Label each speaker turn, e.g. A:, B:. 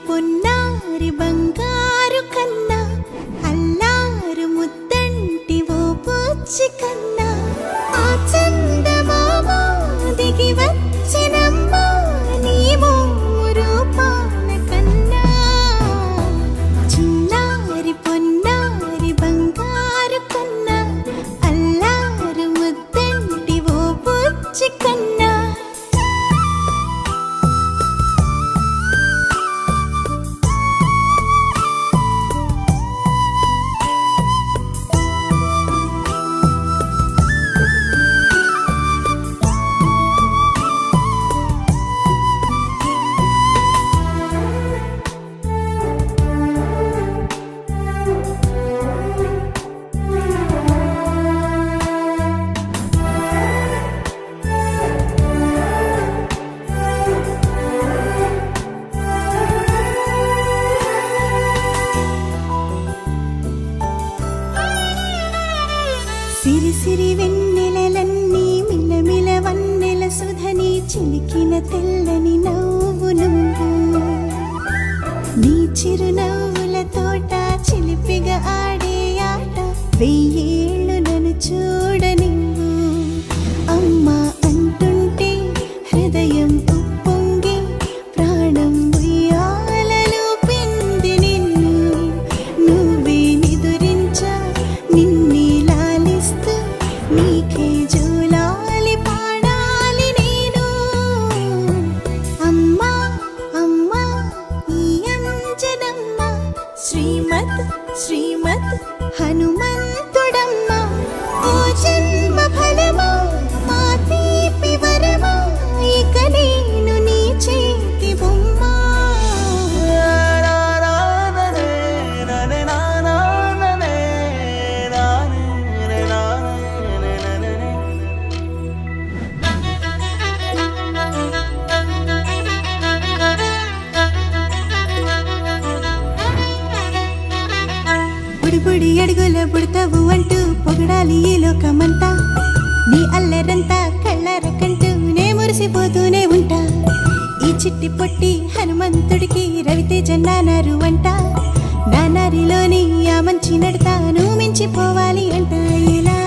A: పొన్నారి బంగారు కన్నా అల్లారు ముద్దంటి ఓ పూచి కన్నా ఆ చందమామ దిగి వచ్చినమ్మా నీ రూపాన కన్నా చిన్నారి పొన్నారి బంగారు కన్నా అల్లారు ముద్దంటి ఓ పూచి కన్నా సిరి సిరి వెన్నెలలన్నీ మిలమిల వన్నెల సుధని చిలికిన తెల్లని నవ్వు నువ్వు నీ చిరునవ్వుల తోట చిలిపిగా ఆడే ఆట వెయ్యేళ్ళు నన్ను చూడ నువ్వు అమ్మా అంటుంటే హృదయం ఉప్పొంగి ప్రాణం ఉయ్యాలలో పిండి నిన్ను నువ్వే నిదురించా నిన్నే నీకే జోలాలి పాడాలి నేను అమ్మా అమ్మా ఈ అంజనమ్మ శ్రీమత్ శ్రీమత్ హనుమంతుడమ్మ ఓ జన్మ ఫలమా మా తీపి వరమా ఇక నేను నీ చేతి బొమ్మ బుడి బుడి అడుగుల బుడతావు అంటూ పొగడాలి ఈ లోకమంతా నీ అల్లరంతా కళ్ళారకంటూ నే మురిసిపోతూనే ఉంటా ఈ చిట్టి పొట్టి హనుమంతుడికి రవితేజ నానారు అంట నానారిలోని ఆ మంచి నడతా నువ్వు మించిపోవాలి అంట ఇలా